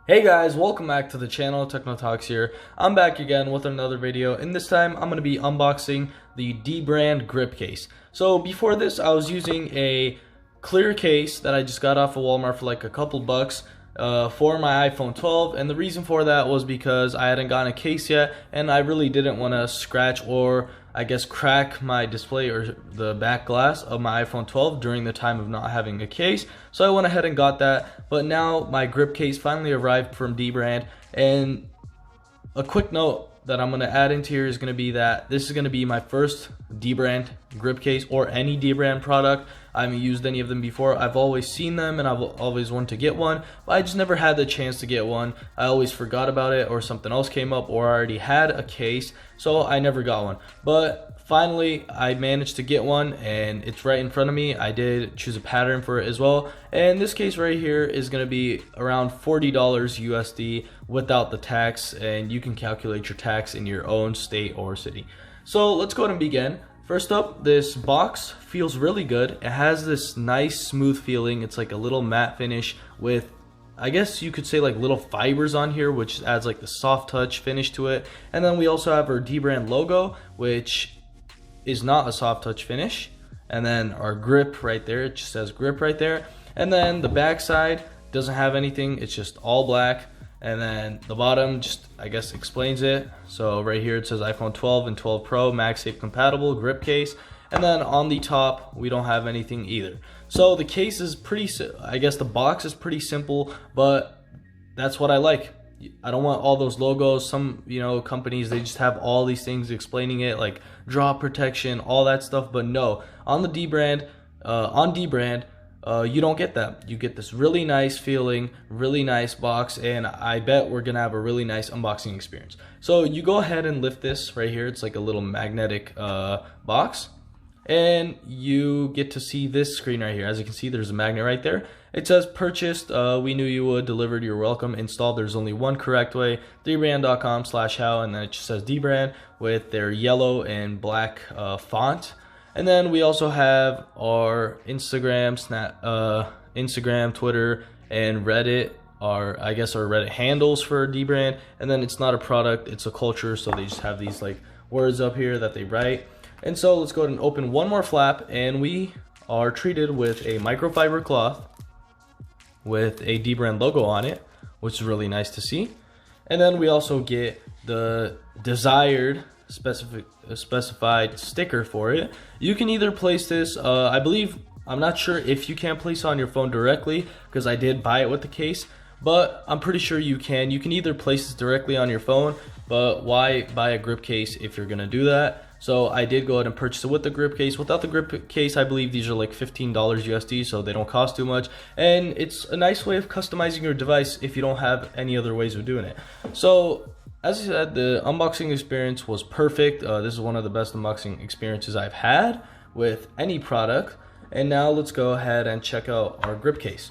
Hey guys, welcome back to the channel. Tekno Talks here. I'm back again with another video, and this time I'm going to be unboxing the dBrand grip case. So before this, I was using a clear case that I just got off of Walmart for like a couple bucks for my iPhone 12, and the reason for that was because I hadn't gotten a case yet, and I really didn't want to scratch or I guess crack my display or the back glass of my iPhone 12 during the time of not having a case. So I went ahead and got that, but now my grip case finally arrived from dBrand. And a quick note that I'm going to add into here is going to be that this is going to be my first dBrand grip case or any dBrand product. I haven't used any of them before. I've always seen them and I've always wanted to get one, but I just never had the chance to get one. I always forgot about it, or something else came up, or I already had a case, so I never got one. But finally I managed to get one, and it's right in front of me. I did choose a pattern for it as well, and this case right here is going to be around $40 USD without the tax, and you can calculate your tax in your own state or city. So let's go ahead and begin. First up, this box feels really good. It has this nice smooth feeling. It's like a little matte finish with, I guess you could say, like little fibers on here, which adds like the soft touch finish to it. And then we also have our dBrand logo, which is not a soft touch finish. And then our grip right there, it just says grip right there. And then the back side doesn't have anything, it's just all black. And then the bottom just, I guess, explains it. So right here it says iPhone 12 and 12 Pro MagSafe compatible grip case. And then on the top we don't have anything either. So the case is pretty, I guess the box is pretty simple, but that's what I like. I don't want all those logos. Some, companies, they just have all these things explaining it, like drop protection, all that stuff. But no, on the dBrand, you don't get that. You get this really nice feeling, really nice box, and I bet we're gonna have a really nice unboxing experience. So you go ahead and lift this right here. It's like a little magnetic box, and you get to see this screen right here. As you can see, there's a magnet right there. It says purchased, we knew you would, delivered, you're welcome, installed. There's only one correct way, dbrand.com/how, and then it just says dBrand with their yellow and black font. And then we also have our Instagram, Twitter, and Reddit, our Reddit handles for dBrand. And then it's not a product, it's a culture, so they just have these like words up here that they write. And so let's go ahead and open one more flap, and we are treated with a microfiber cloth with a dBrand logo on it, which is really nice to see. And then we also get the desired specified sticker for it. You can either place this, I'm not sure if you can place it on your phone directly, because I did buy it with the case, but I'm pretty sure you can. You can either place this directly on your phone, but why buy a grip case if you're gonna do that? So I did go ahead and purchase it with the grip case. Without the grip case, I believe these are like $15 USD, so they don't cost too much. And it's a nice way of customizing your device if you don't have any other ways of doing it. So as I said, the unboxing experience was perfect. This is one of the best unboxing experiences I've had with any product. And now let's go ahead and check out our grip case.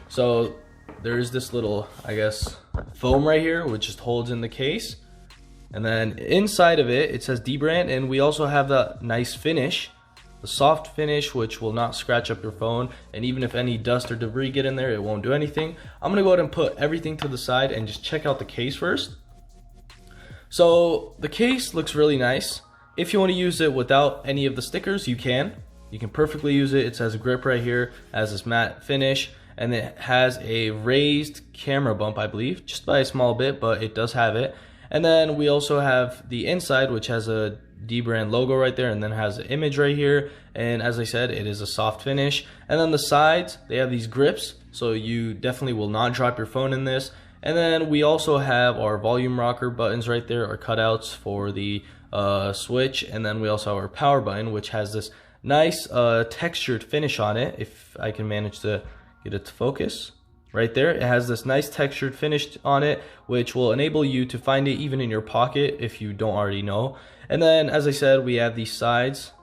So there's this little, foam right here, which just holds in the case. And then inside of it, it says dBrand, and we also have that nice finish, the soft finish, which will not scratch up your phone. And even if any dust or debris get in there, it won't do anything. I'm gonna go ahead and put everything to the side and just check out the case first. So the case looks really nice. If you want to use it without any of the stickers, you can. You can perfectly use it. It says grip right here, has this matte finish, and it has a raised camera bump, I believe, just by a small bit, but it does have it. And then we also have the inside, which has a dBrand logo right there, and then has an image right here. And as I said, it is a soft finish. And then the sides, they have these grips, so you definitely will not drop your phone in this. And then we also have our volume rocker buttons right there, our cutouts for the switch. And then we also have our power button, which has this nice textured finish on it. If I can manage to get it to focus. Right there, it has this nice textured finish on it, which will enable you to find it even in your pocket if you don't already know. And then, as I said, we have these sides.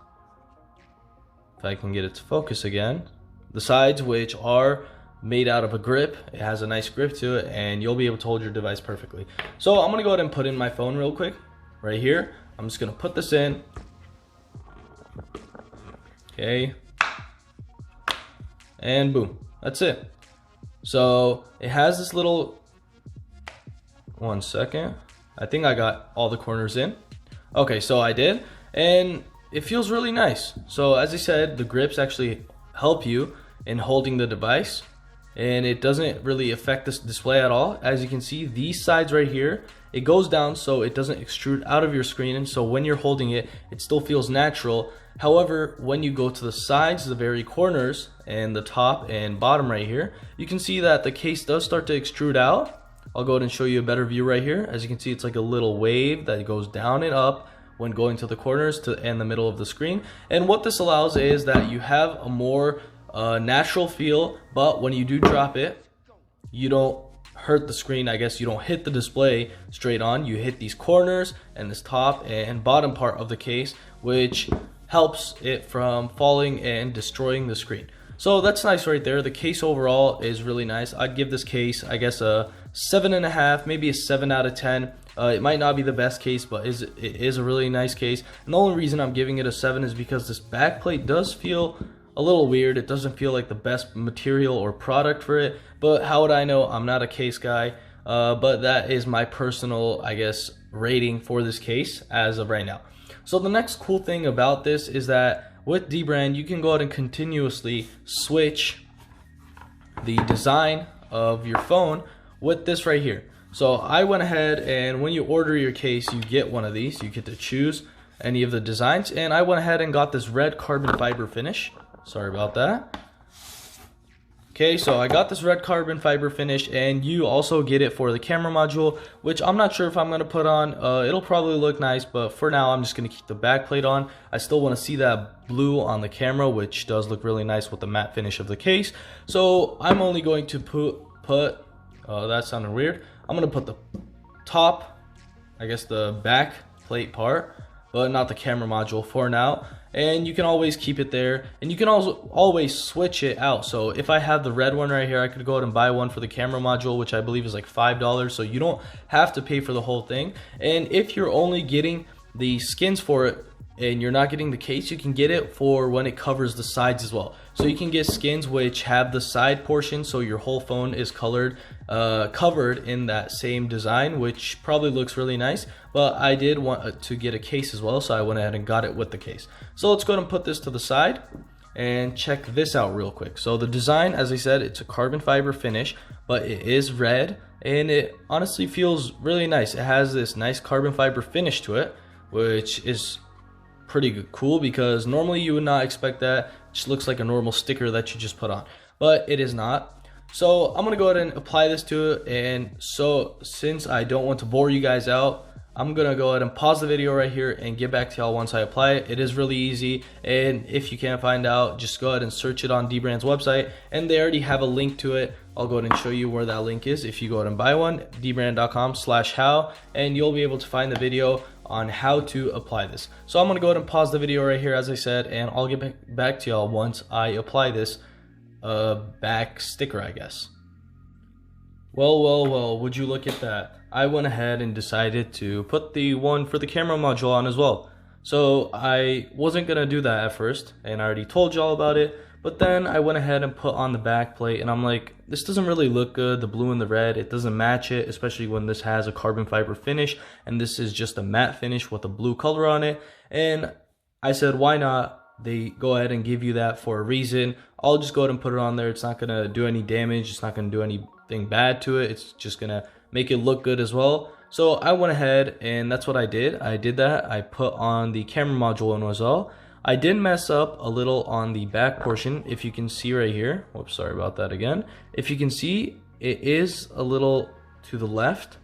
If I can get it to focus again. The sides, which are made out of a grip. It has a nice grip to it, and you'll be able to hold your device perfectly. So I'm gonna go ahead and put in my phone real quick right here. I'm just gonna put this in. Okay, and boom, that's it. So it has this little, one second, I think I got all the corners in. Okay, so I did, and it feels really nice. So as I said, the grips actually help you in holding the device, and it doesn't really affect this display at all. As you can see, these sides right here, it goes down so it doesn't extrude out of your screen, and so when you're holding it, it still feels natural. However, when you go to the sides, the very corners, and the top and bottom right here, you can see that the case does start to extrude out. I'll go ahead and show you a better view right here. As you can see, it's like a little wave that goes down and up when going to the corners and the middle of the screen. And what this allows is that you have a more natural feel, but when you do drop it, you don't hurt the screen. I guess you don't hit the display straight on. You hit these corners and this top and bottom part of the case, which helps it from falling and destroying the screen. So that's nice right there. The case overall is really nice. I'd give this case, I guess, a 7.5, maybe a 7 out of 10. It might not be the best case, but it is a really nice case. And the only reason I'm giving it a 7 is because this back plate does feel a little weird. It doesn't feel like the best material or product for it, but how would I know? I'm not a case guy, but that is my personal, I guess, rating for this case as of right now. So the next cool thing about this is that with dBrand, you can go ahead and continuously switch the design of your phone with this right here. So I went ahead, and when you order your case, you get one of these. You get to choose any of the designs, and I went ahead and got this red carbon fiber finish. Sorry about that. Okay, so I got this red carbon fiber finish, and you also get it for the camera module, which I'm not sure if I'm going to put on. It'll probably look nice, but for now I'm just going to keep the back plate on. I still want to see that blue on the camera, which does look really nice with the matte finish of the case. So I'm only going to put that sounded weird. I'm going to put the top, I guess the back plate part, but not the camera module for now. And you can always keep it there, and you can also always switch it out. So if I have the red one right here, I could go ahead and buy one for the camera module, which I believe is like $5, so you don't have to pay for the whole thing. And if you're only getting the skins for it and you're not getting the case, you can get it for when it covers the sides as well. So you can get skins which have the side portion, so your whole phone is covered in that same design, which probably looks really nice. But I did want to get a case as well, so I went ahead and got it with the case. So let's go ahead and put this to the side and check this out real quick. So the design, as I said, it's a carbon fiber finish, but it is red, and it honestly feels really nice. It has this nice carbon fiber finish to it, which is pretty good, cool, because normally you would not expect that. It just looks like a normal sticker that you just put on, but it is not. So I'm gonna go ahead and apply this to it, and so since I don't want to bore you guys out, I'm gonna go ahead and pause the video right here and get back to y'all once I apply it. It is really easy, and if you can't find out, just go ahead and search it on dBrand's website, and they already have a link to it. I'll go ahead and show you where that link is. If you go ahead and buy one, dbrand.com/how, and you'll be able to find the video on how to apply this. So I'm gonna go ahead and pause the video right here, as I said, and I'll get back to y'all once I apply this back sticker, I guess. Well, would you look at that? I went ahead and decided to put the one for the camera module on as well. So I wasn't gonna do that at first, and I already told y'all about it, but then I went ahead and put on the back plate, and I'm like, this doesn't really look good, the blue and the red, it doesn't match it, especially when this has a carbon fiber finish, and this is just a matte finish with a blue color on it. And I said, why not? They go ahead and give you that for a reason. I'll just go ahead and put it on there. It's not gonna do any damage, it's not gonna do anything bad to it, it's just gonna make it look good as well. So I went ahead, and that's what I did. I did that. I put on the camera module one as well. I did mess up a little on the back portion. If you can see right here, whoops, sorry about that again. If you can see, it is a little to the left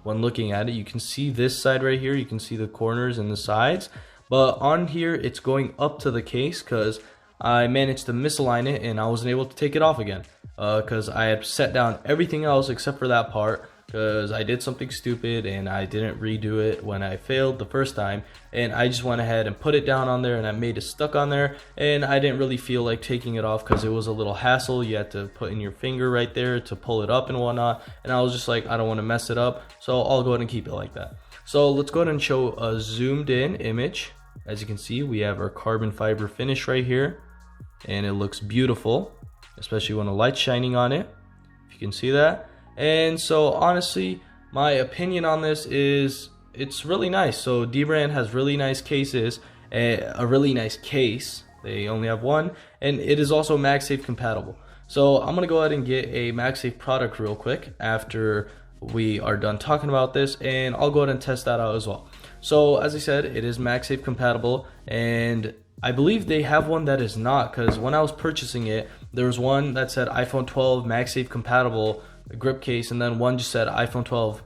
when looking at it. You can see this side right here, you can see the corners and the sides, but on here it's going up to the case because I managed to misalign it, and I wasn't able to take it off again because I had set down everything else except for that part, because I did something stupid and I didn't redo it when I failed the first time, and I just went ahead and put it down on there, and I made it stuck on there, and I didn't really feel like taking it off because it was a little hassle. You had to put in your finger right there to pull it up and whatnot, and I was just like, I don't want to mess it up, so I'll go ahead and keep it like that. So let's go ahead and show a zoomed in image As you can see, we have our carbon fiber finish right here, and it looks beautiful, especially when the light's shining on it, if you can see that. And so honestly, my opinion on this is it's really nice. So dBrand has really nice cases, a really nice case. They only have one, and it is also MagSafe compatible. So I'm gonna go ahead and get a MagSafe product real quick after we are done talking about this, and I'll go ahead and test that out as well. So as I said, it is MagSafe compatible, and I believe they have one that is not, because when I was purchasing it, there was one that said iPhone 12 MagSafe compatible grip case, and then one just said iPhone 12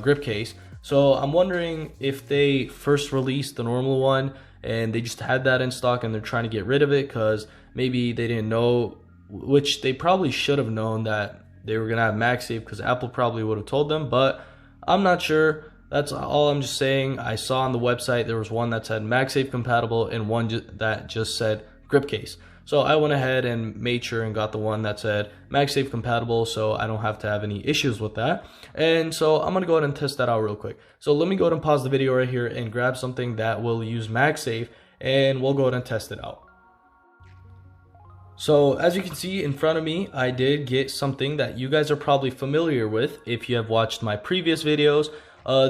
grip case. So I'm wondering if they first released the normal one and they just had that in stock and they're trying to get rid of it because maybe they didn't know, which they probably should have known that they were gonna have MagSafe, because Apple probably would have told them, but I'm not sure. That's all I'm just saying. I saw on the website there was one that said MagSafe compatible and one that just said grip case. So I went ahead and made sure and got the one that said MagSafe compatible, so I don't have to have any issues with that. And so I'm gonna go ahead and test that out real quick. So let me go ahead and pause the video right here and grab something that will use MagSafe, and we'll go ahead and test it out. So as you can see in front of me, I did get something that you guys are probably familiar with if you have watched my previous videos.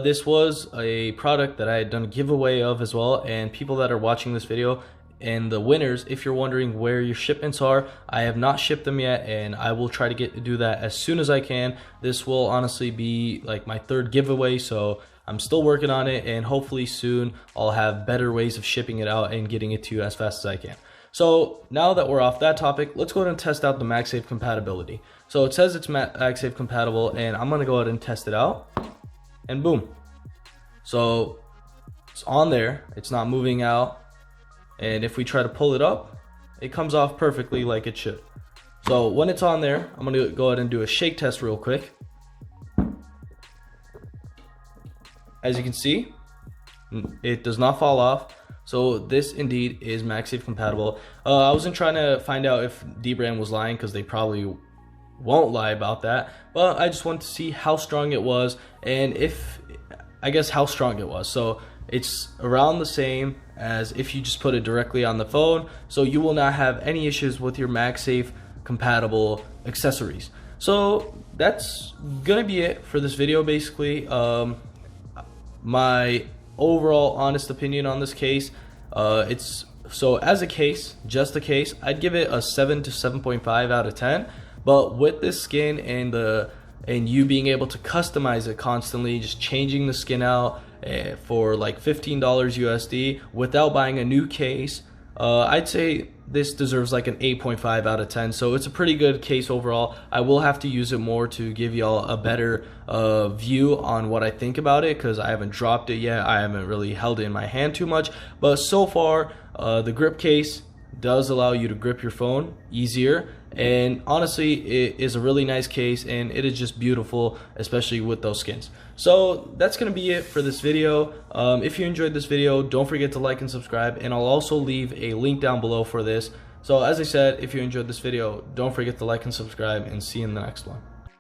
This was a product that I had done a giveaway of as well, and people that are watching this video and the winners, if you're wondering where your shipments are, I have not shipped them yet, and I will try to do that as soon as I can. This will honestly be like my third giveaway, so I'm still working on it, and hopefully soon I'll have better ways of shipping it out and getting it to you as fast as I can. So now that we're off that topic, let's go ahead and test out the MagSafe compatibility. So it says it's MagSafe compatible, and I'm gonna go ahead and test it out, and boom. So it's on there, it's not moving out. And if we try to pull it up, it comes off perfectly like it should. So when it's on there, I'm gonna go ahead and do a shake test real quick. As you can see, it does not fall off. So this indeed is MagSafe compatible. I wasn't trying to find out if dBrand was lying, because they probably won't lie about that, but I just wanted to see how strong it was, and how strong it was. So it's around the same as if you just put it directly on the phone, so you will not have any issues with your MagSafe compatible accessories. So that's gonna be it for this video basically. My overall honest opinion on this case, so as a case, just a case, I'd give it a 7 to 7.5 out of 10. But with this skin and you being able to customize it constantly, just changing the skin out for like $15 USD without buying a new case, I'd say this deserves like an 8.5 out of 10. So it's a pretty good case overall. I will have to use it more to give y'all a better view on what I think about it, because I haven't dropped it yet. I haven't really held it in my hand too much, but so far the grip case does allow you to grip your phone easier, and honestly it is a really nice case, and it is just beautiful, especially with those skins. So that's gonna be it for this video. If you enjoyed this video, don't forget to like and subscribe, and I'll also leave a link down below for this. So as I said, if you enjoyed this video, don't forget to like and subscribe, and see you in the next one.